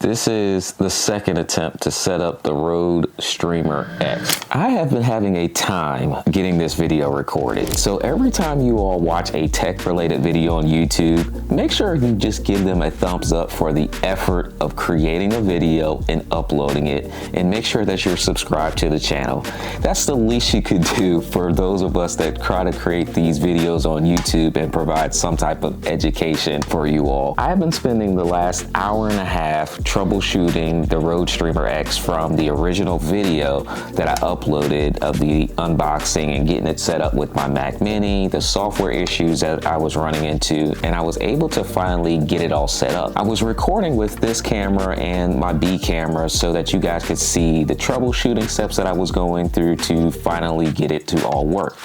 This is the second attempt to set up the Rode Streamer X. I have been having a time getting this video recorded. So every time you all watch a tech related video on YouTube, make sure you just give them a thumbs up for the effort of creating a video and uploading it, and make sure that you're subscribed to the channel. That's the least you could do for those of us that try to create these videos on YouTube and provide some type of education for you all. I've been spending the last hour and a half troubleshooting the Rode Streamer X from the original video that I uploaded of the unboxing and getting it set up with my Mac Mini, the software issues that I was running into, and I was able to finally get it all set up. I was recording with this camera and my B camera so that you guys could see the troubleshooting steps that I was going through to finally get it to all work.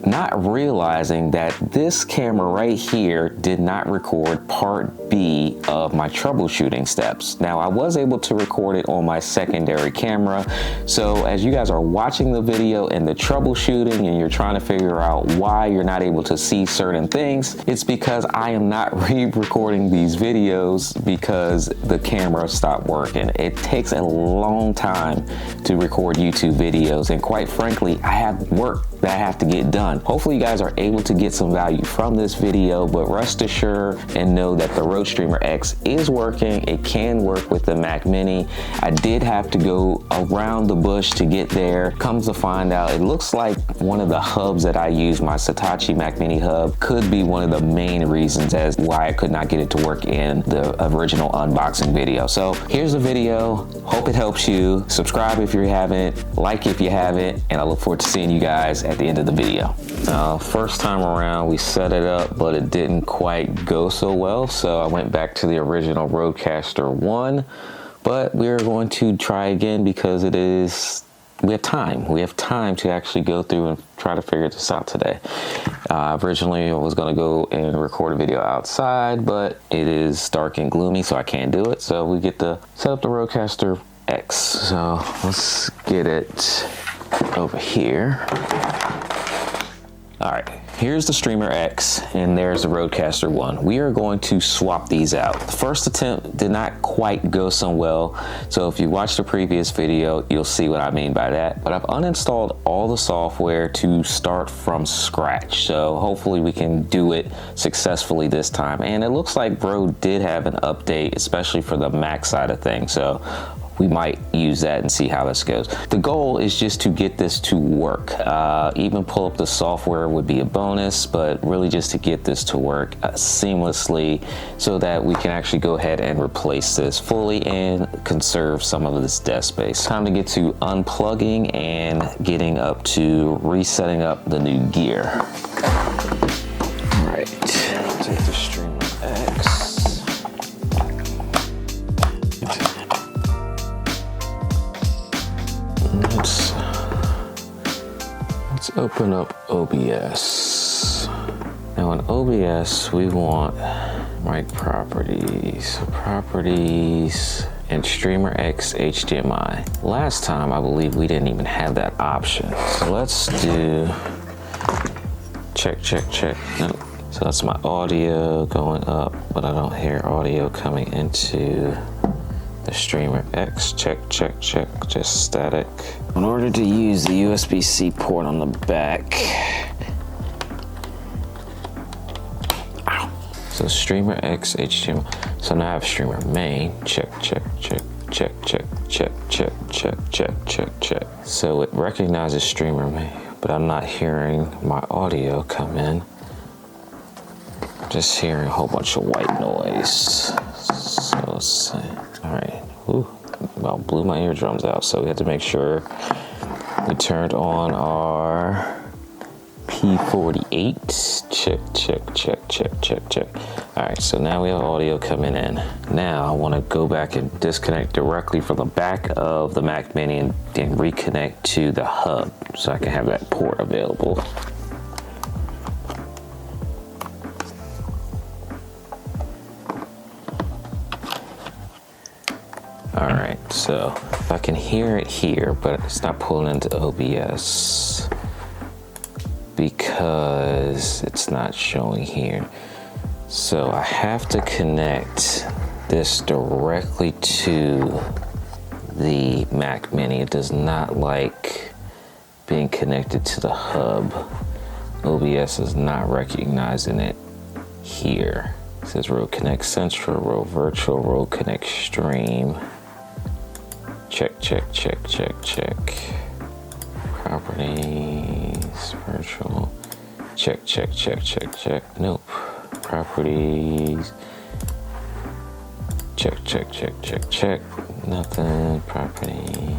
Not realizing that this camera right here did not record part B of my troubleshooting steps. Now, I was able to record it on my secondary camera. So as you guys are watching the video and the troubleshooting and you're trying to figure out why you're not able to see certain things, it's because I am not re-recording these videos because the camera stopped working. It takes a long time to record YouTube videos, and quite frankly, I have work that I have to get done. Hopefully you guys are able to get some value from this video, but rest assured and know that the Rode Streamer X is working. It can work with the Mac Mini. I did have to go around the bush to get there. Comes to find out, it looks like one of the hubs that I use, my Satechi Mac Mini hub, could be one of the main reasons as why I could not get it to work in the original unboxing video. So here's the video. Hope it helps you. Subscribe if you haven't, like if you haven't, and I look forward to seeing you guys at the end of the video. First time around we set it up, but it didn't quite go so well, so I went back to the original Rodecaster 1, but we're going to try again because we have time to actually go through and try to figure this out today. Originally I was going to go and record a video outside, but it is dark and gloomy, so I can't do it, so we get to set up the Rodecaster X. So let's get it over here. All right, here's the Streamer X and there's the Rodecaster 1. We are going to swap these out. The first attempt did not quite go so well, so if you watched the previous video, you'll see what I mean by that. But I've uninstalled all the software to start from scratch, so hopefully we can do it successfully this time. And it looks like Rode did have an update, especially for the Mac side of things, so we might use that and see how this goes. The goal is just to get this to work. Even pull up the software would be a bonus, but really just to get this to work seamlessly so that we can actually go ahead and replace this fully and conserve some of this desk space. Time to get to unplugging and getting up to resetting up the new gear. All right, take the Streamer X. Let's open up OBS. Now in OBS, we want mic properties, and Streamer X HDMI. Last time, I believe we didn't even have that option. So let's do check. No. So that's my audio going up, but I don't hear audio coming into the Streamer X. Check, just static. In order to use the USB-C port on the back. Ow. So Streamer X HDMI. So now I have Streamer main. Check. So it recognizes Streamer main, but I'm not hearing my audio come in. Just hearing a whole bunch of white noise. So let's see. All right, well, blew my eardrums out, so we had to make sure we turned on our P48. Check. All right, so now we have audio coming in. Now I want to go back and disconnect directly from the back of the Mac Mini and then reconnect to the hub so I can have that port available. All right, so I can hear it here, but it's not pulling into OBS because it's not showing here. So I have to connect this directly to the Mac Mini. It does not like being connected to the hub. OBS is not recognizing it here. It says Road Connect Central, Road Virtual, Road Connect Stream. Check, check, check, check, check. Properties, virtual. Check, check, check, check, check. Nope. Properties. Check, check, check, check, check. Nothing. Property.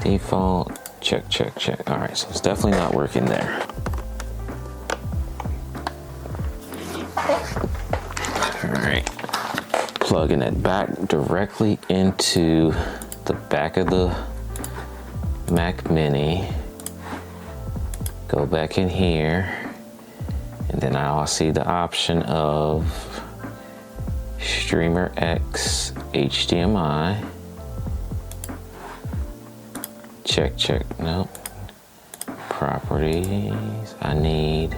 Default. Check, check, check. All right, so it's definitely not working there. All right. Plugging it back directly into the back of the Mac Mini. Go back in here, and then I'll see the option of Streamer X HDMI. Check, check, nope. Properties, I need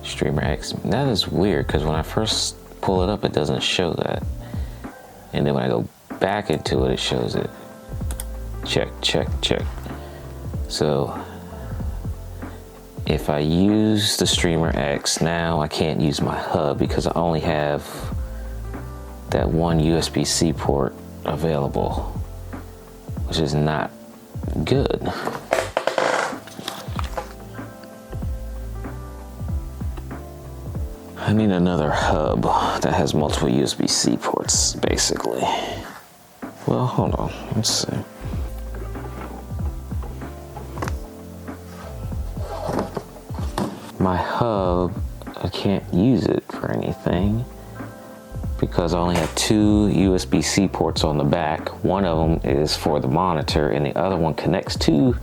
Streamer X. That is weird, because when I first pull it up, it doesn't show that. And then when I go back into it, it shows it. Check, check, check. So if I use the Streamer X, now I can't use my hub because I only have that one USB-C port available, which is not good. I need another hub that has multiple USB-C ports, basically. Well, hold on, let's see. My hub, I can't use it for anything because I only have two USB-C ports on the back. One of them is for the monitor and the other one connects to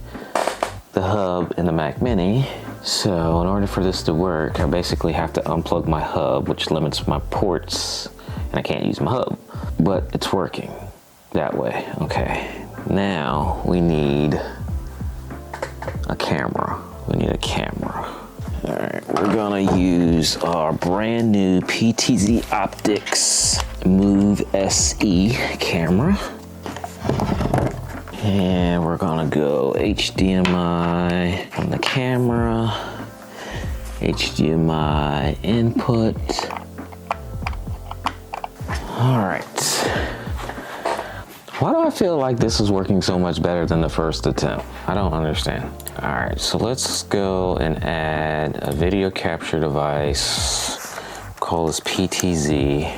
the hub in the Mac Mini. So in order for this to work, I basically have to unplug my hub, which limits my ports, and I can't use my hub, but it's working that way. Okay, now we need a camera. We need a camera. All right, we're gonna use our brand new PTZ Optics Move SE camera. And we're gonna go HDMI from the camera, HDMI input. All right. Why do I feel like this is working so much better than the first attempt? I don't understand. All right, so let's go and add a video capture device. Call this PTZ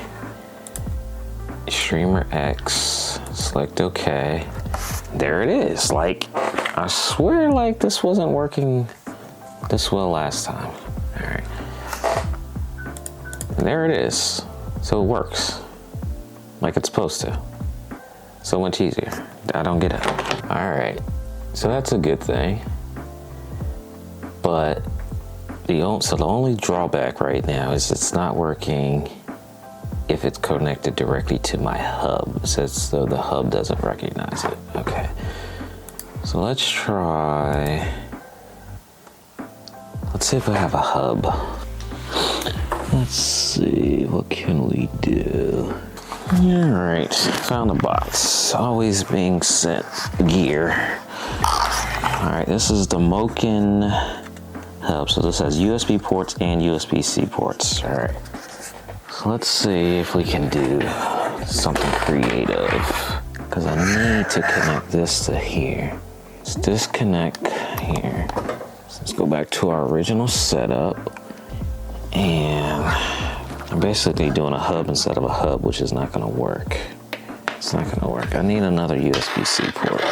Streamer X. Select OK. There it is. Like, I swear like this wasn't working this well last time. All right. And there it is. So it works like it's supposed to. So much easier. I don't get it. All right. So that's a good thing. But the only drawback right now is it's not working if it's connected directly to my hub. It says so the hub doesn't recognize it. Okay. So let's try. Let's see if I have a hub. Let's see, what can we do? All right, found a box. Always being sent gear. All right, this is the Moken hub. So this has USB ports and USB-C ports. All right. So let's see if we can do something creative, because I need to connect this to here. Let's disconnect here. So let's go back to our original setup. And I'm basically doing a hub instead of a hub, which is not gonna work. It's not gonna work. I need another USB-C port.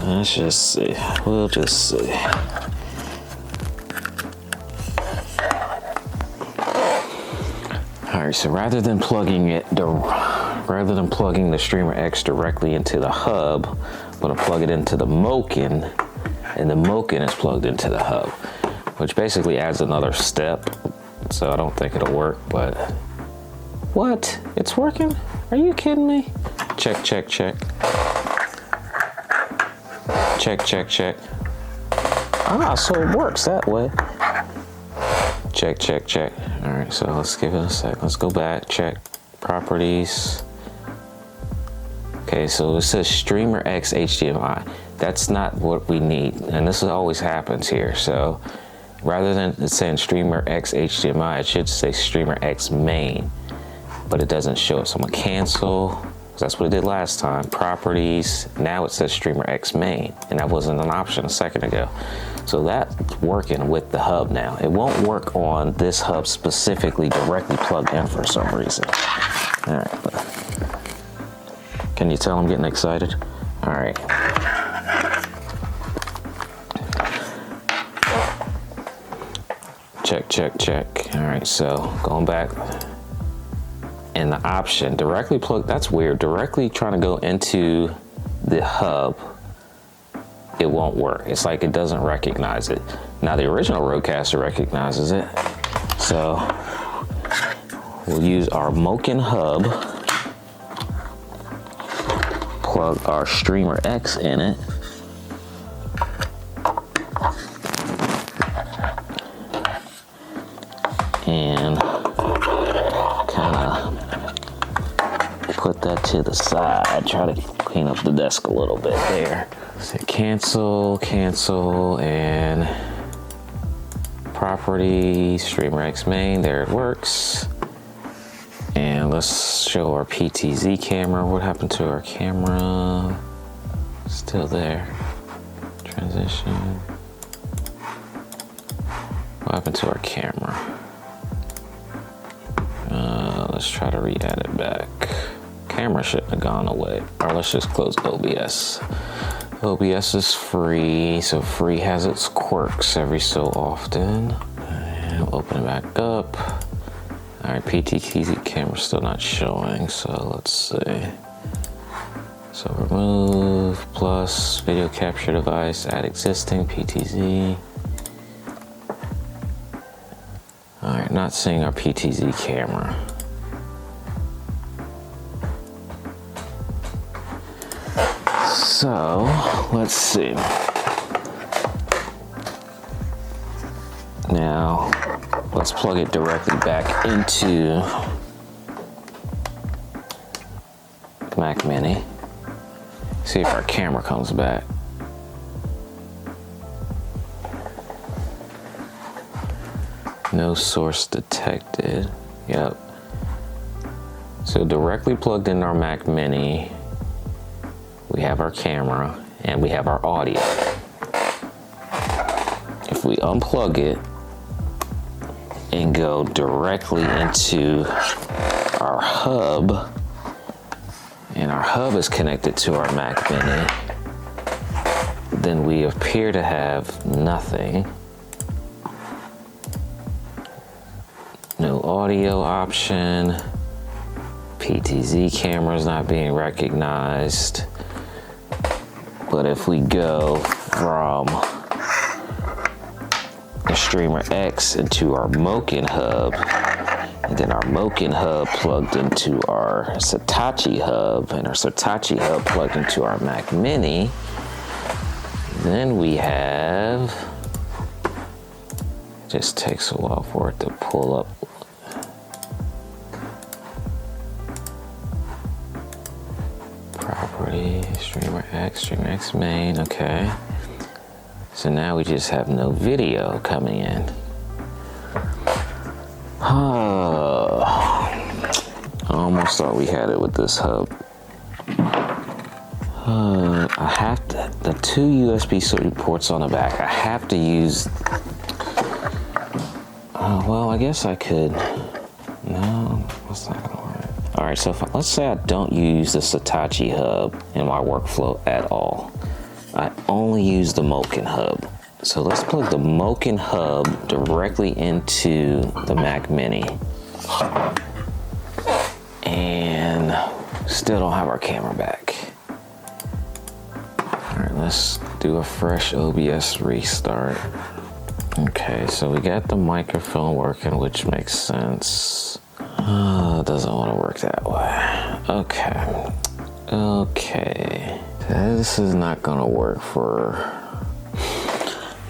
Let's just see. We'll just see. All right, so rather than plugging the Streamer X directly into the hub, I'm gonna plug it into the Moken, and the Moken is plugged into the hub, which basically adds another step. So I don't think it'll work, but what? It's working? Are you kidding me? Check, check, check. Check, check, check. Ah, so it works that way. Check, check, check. All right, so let's give it a sec. Let's go back, check. properties. Okay, so it says Streamer X HDMI. That's not what we need, and this always happens here. So rather than it saying Streamer X HDMI, it should say Streamer X main, but it doesn't show it. So I'm gonna cancel, because that's what it did last time. Properties, now it says Streamer X main, and that wasn't an option a second ago. So that's working with the hub now. It won't work on this hub specifically directly plugged in for some reason. All right, can you tell I'm getting excited? All right. Check, check, check. All right, so going back in the option, directly plug, that's weird. Directly trying to go into the hub, it won't work. It's like it doesn't recognize it. Now the original Rodecaster recognizes it. So we'll use our Moken hub, plug our Streamer X in it. And kind of put that to the side. Try to clean up the desk a little bit there. So cancel, cancel, and property, Streamer X main, there it works. And let's show our PTZ camera. What happened to our camera? Still there. Transition. What happened to our camera? Let's try to re-add it back. Camera shouldn't have gone away. Or let's just close OBS. OBS is free, so free has its quirks every so often. And we'll open it back up. All right, PTZ camera's still not showing, so let's see. So remove, plus, video capture device, add existing, PTZ. All right, not seeing our PTZ camera. So, let's see. Now, let's plug it directly back into Mac Mini. See if our camera comes back. No source detected. Yep. So directly plugged in our Mac Mini, we have our camera and we have our audio. If we unplug it and go directly into our hub, and our hub is connected to our Mac Mini, then we appear to have nothing. No audio option. PTZ camera is not being recognized. But if we go from the Streamer X into our Moken hub, and then our Moken hub plugged into our Satechi hub, and our Satechi hub plugged into our Mac Mini, then we have, it just takes a while for it to pull up. Property, Streamer X main, okay. So now we just have no video coming in. I almost thought we had it with this hub. I have to, the two USB-C ports on the back, I have to use, well, I guess I could, no, that's not gonna work. All right, so let's say I don't use the Satechi hub in my workflow at all. I only use the Moken hub. So let's plug the Moken hub directly into the Mac Mini. And still don't have our camera back. All right, let's do a fresh OBS restart. Okay, so we got the microphone working, which makes sense. It doesn't want to work that way. Okay. This is not gonna work for,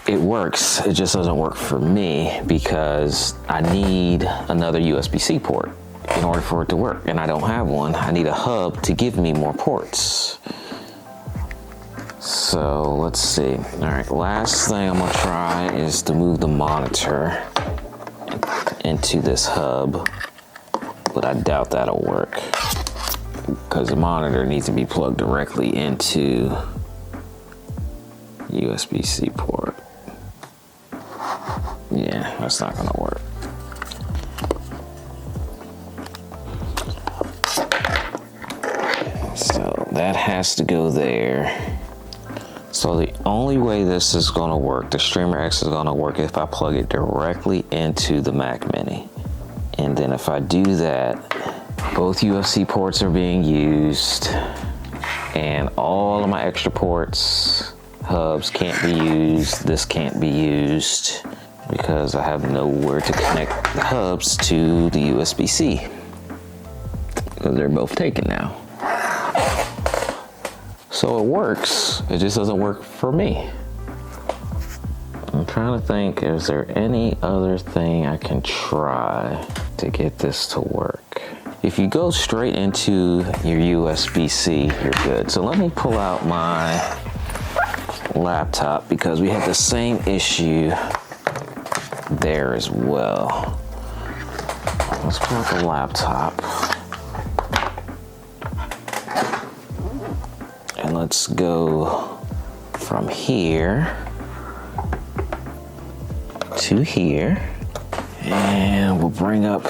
it works, it just doesn't work for me because I need another USB-C port. in order for it to work, and I don't have one. I need a hub to give me more ports. So let's see. All right, last thing I'm gonna try is to move the monitor into this hub, but I doubt that'll work because the monitor needs to be plugged directly into USB-C port. Yeah, that's not gonna work. So that has to go there. So the only way this is gonna work, the Streamer X is gonna work if I plug it directly into the Mac Mini. And then if I do that, both UFC ports are being used and all of my extra ports, hubs can't be used, this can't be used because I have nowhere to connect the hubs to the USB-C. Because they're both taken now. So it works, it just doesn't work for me. I'm trying to think, is there any other thing I can try to get this to work? If you go straight into your USB-C, you're good. So let me pull out my laptop because we had the same issue there as well. Let's pull out the laptop. And let's go from here to here. And we'll bring up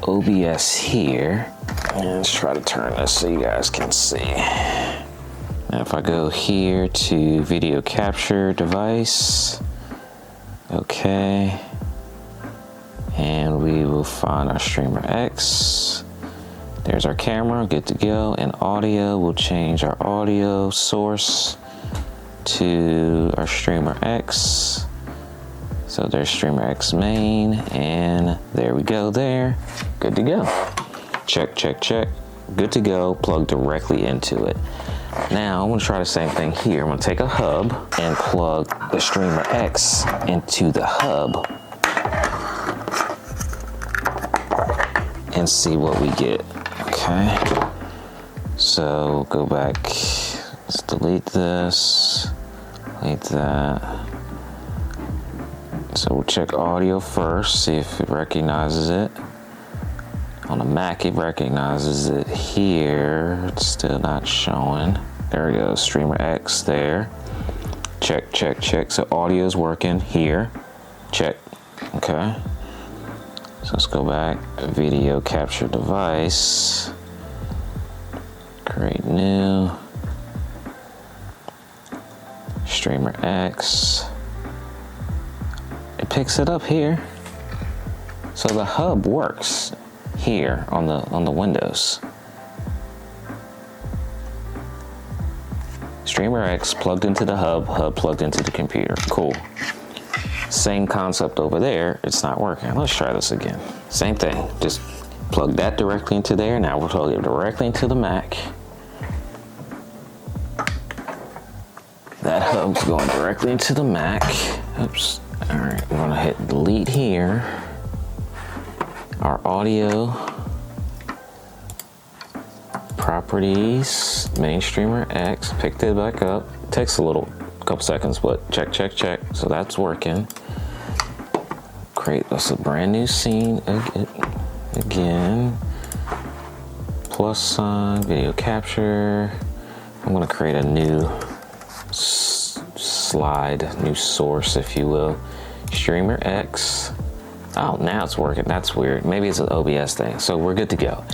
OBS here. And let's try to turn this so you guys can see. Now if I go here to video capture device, okay. And we will find our Streamer X. There's our camera, good to go. And audio, we'll change our audio source to our Streamer X. So there's Streamer X main, and there we go there. Good to go. Check, check, check. Good to go, plug directly into it. Now I'm gonna try the same thing here. I'm gonna take a hub and plug the Streamer X into the hub and see what we get. Okay, so go back, let's delete this, delete that. So we'll check audio first, see if it recognizes it. On the Mac, it recognizes it here. It's still not showing. There we go, Streamer X there. Check, check, check. So audio is working here. Check, okay. So let's go back, video capture device. Create new. Streamer X. It picks it up here. So the hub works here on the Windows. Streamer X plugged into the hub, hub plugged into the computer. Cool. Same concept over there, it's not working. Let's try this again. Same thing, just plug that directly into there. Now we'll plug it directly into the Mac. That hub's going directly into the Mac. Oops. All right, we're gonna hit delete here. Our audio, properties, main Streamer X, picked it back up. It takes a couple seconds, but check, check, check. So that's working. Create us a brand new scene again. Plus sign, video capture. I'm gonna create a new slide, new source, if you will. Streamer X. Oh, now it's working. That's weird. Maybe it's an OBS thing. So we're good to go.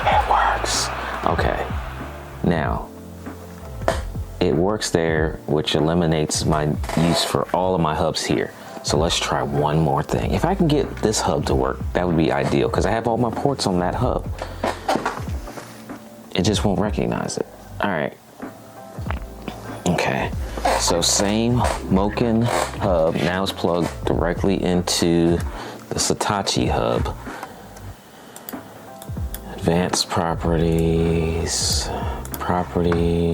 It works. Okay. Now, it works there, which eliminates my use for all of my hubs here. So let's try one more thing. If I can get this hub to work, that would be ideal because I have all my ports on that hub. It just won't recognize it. All right. Okay. So same Moken hub, now it's plugged directly into the Satachi hub. Advanced properties,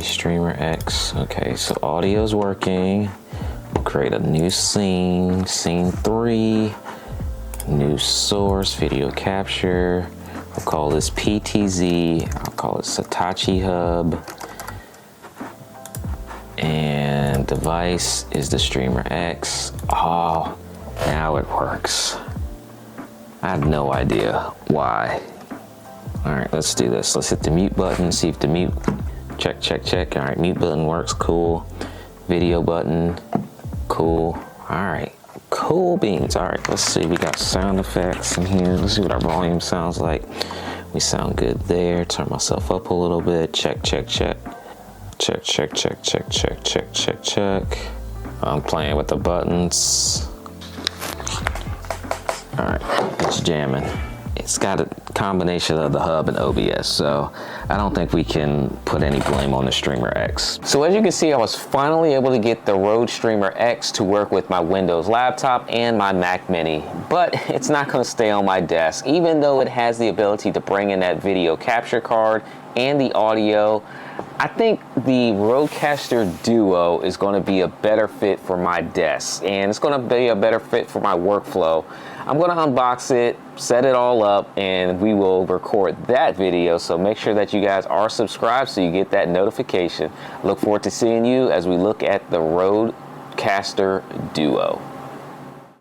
Streamer X. Okay, so audio is working. We'll create a new scene, scene 3. New source, video capture. We'll call this PTZ. I'll call it Satechi Hub. And device is the Streamer X. Oh, now it works. I have no idea why. All right, let's do this. Let's hit the mute button, see if the mute, check, check, check. All right, mute button works, cool. Video button, cool. All right, cool beans. All right, let's see, we got sound effects in here. Let's see what our volume sounds like. We sound good there. Turn myself up a little bit. Check, check, check. Check, check, check, check, check, check, check, check. I'm playing with the buttons. All right, it's jamming. It's got a combination of the hub and OBS, so I don't think we can put any blame on the Streamer X. So as you can see, I was finally able to get the Rode Streamer X to work with my Windows laptop and my Mac Mini, but it's not gonna stay on my desk. Even though it has the ability to bring in that video capture card and the audio, I think the Rodecaster Duo is going to be a better fit for my desk, and it's going to be a better fit for my workflow. I'm going to unbox it, set it all up, and we will record that video. So make sure that you guys are subscribed so you get that notification. Look forward to seeing you as we look at the Rodecaster Duo.